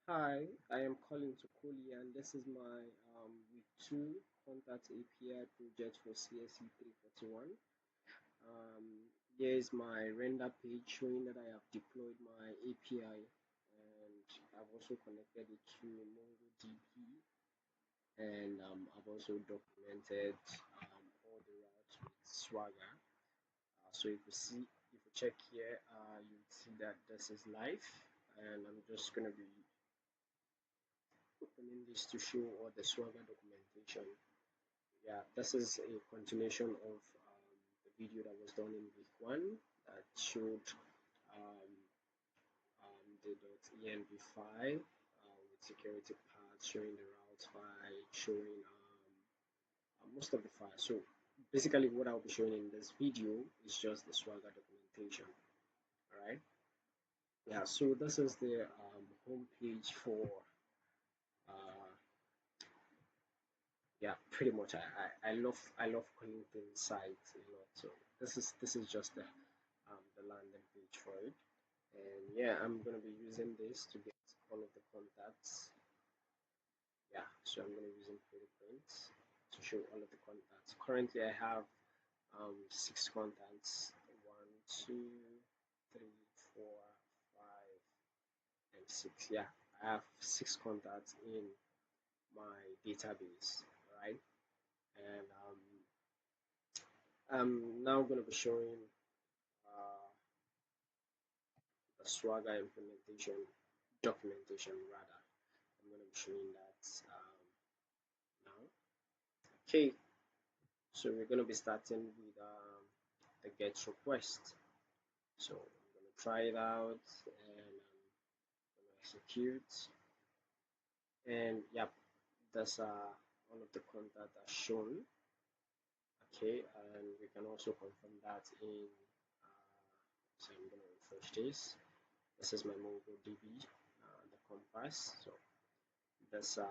Hi, I am calling to Kuli and this is my week 2 contact API project for CSE341. Here is my render page showing that I have deployed my API and I've also connected it to MongoDB and I've also documented all the routes with Swagger. So if you check here, you'll see that this is live and I'm just going to be opening this to show all the Swagger documentation. Yeah, this is a continuation of the video that was done in week 1 that showed um, the .env file with security paths, showing the route file, showing most of the files. So basically what I'll be showing in this video is just the Swagger documentation. Alright. Yeah, so this is the home page for uh, yeah, pretty much I love connecting sites a lot. So this is just the landing page for it. And yeah, I'm gonna be using this to get all of the contacts. Yeah, so I'm gonna be using pretty prints to show all of the contacts. Currently I have 6 contacts. 1, 2, 3, 4, 5 and 6. Yeah, I have 6 contacts in my database, right? And I'm now going to be showing uh, the Swagger implementation documentation rather. I'm going to be showing that now. Okay, so we're going to be starting with the get request. So I'm going to try it out and I'm going to execute. And yep, that's all of the content are shown. Okay, and we can also confirm that in. So I'm going to refresh this. This is my MongoDB, the compass. So that's um,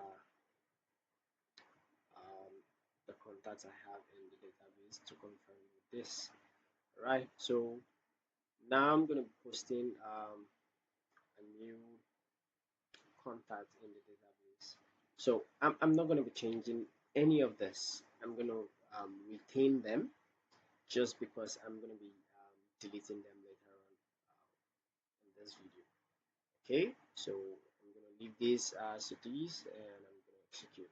the contacts I have in the database to confirm this. Right. So now I'm going to be posting a new contact in the database. So I'm not going to be changing any of this. I'm going to retain them just because I'm going to be deleting them later on in this video. Okay, so I'm going to leave this as it is and I'm going to execute.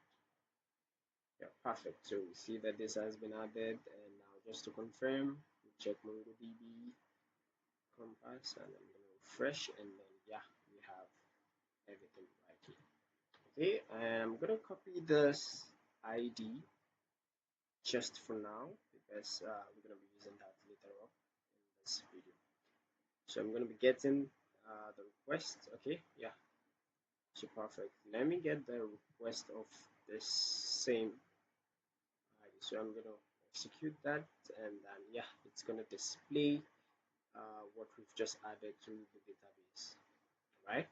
Yeah, perfect. So we see that this has been added, and now just to confirm, we check MongoDB compass, and I'm going to refresh, and then yeah, we have everything right here. Okay, and I'm going to copy this ID just for now because we're going to be using that later on in this video. So I'm going to be getting the request. Okay, yeah, so perfect. Let me get the request of this same ID. So I'm going to execute that, and then yeah, it's going to display what we've just added to the database. Right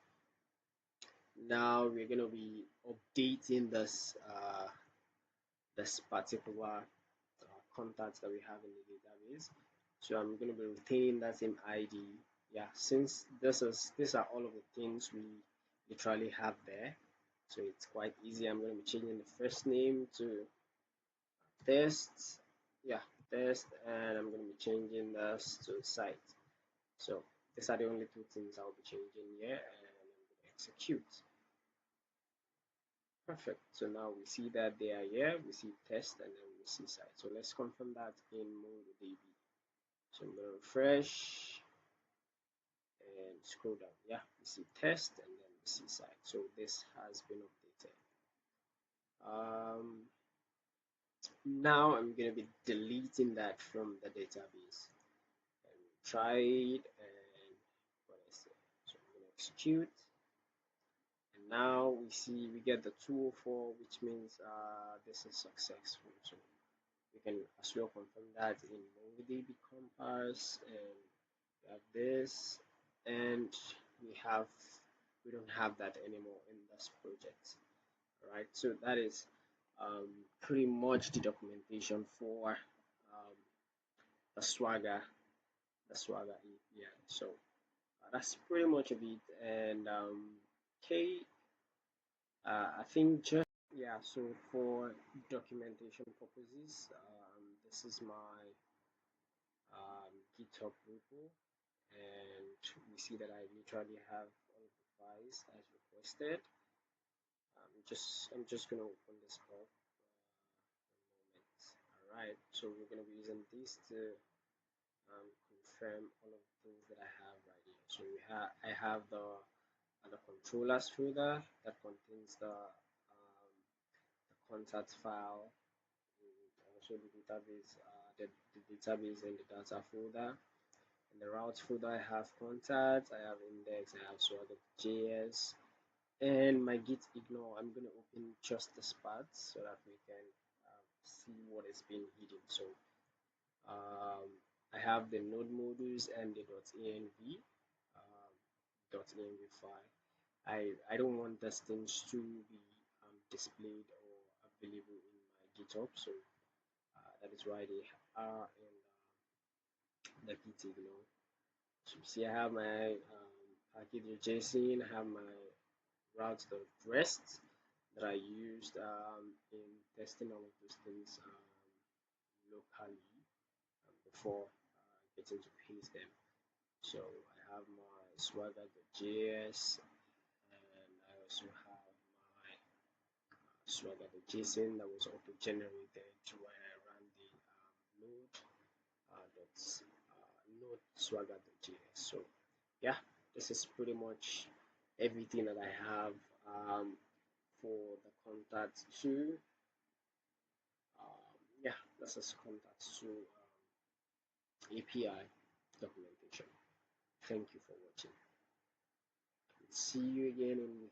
now, we're going to be updating this particular contacts that we have in the database. So I'm going to be retaining that same ID. Yeah, since these are all of the things we literally have there, so it's quite easy. I'm going to be changing the first name to test. Yeah, test, and I'm going to be changing this to site. So these are the only 2 things I'll be changing here, and I'm going to execute. Perfect. So now we see that they are here. We see test, and then we see site. So let's confirm that in MongoDB. So I'm going to refresh and scroll down. Yeah, we see test and then we see site. So this has been updated. Now I'm going to be deleting that from the database and try it and what I say. So I'm going to execute. And now we get the 204, which means this is successful. So we can as well confirm that in MongoDB compass, and we have this, and we don't have that anymore in this project. All right, so that is pretty much the documentation for um, the Swagger API. So that's pretty much of it. And okay, I think just yeah. So for documentation purposes, this is my GitHub repo, and we see that I literally have all of the files as requested. I'm just gonna open this up for a moment. All right, so we're gonna be using this to confirm all of the things that I have right here. So I have the controllers folder that contains the contact file, and also the database and the data folder. In the routes folder, I have contact, I have index, I have swagger.js, and my git ignore. I'm going to open just this part so that we can see what is being hidden. So um, I have the node modules and the .env .env file. I don't want these things to be displayed or available in my GitHub, so that is why they are in the git ignore. So see, I have my package.json, I have my routes.rest that I used in testing all of those things locally before getting to paste them. So I have my swagger.js, and I also have my swagger.json that was auto generated when I ran the node node swagger.js. So yeah, this is pretty much everything that I have for the contact to yeah, this is contact to API documentation. Thank you for watching. See you again in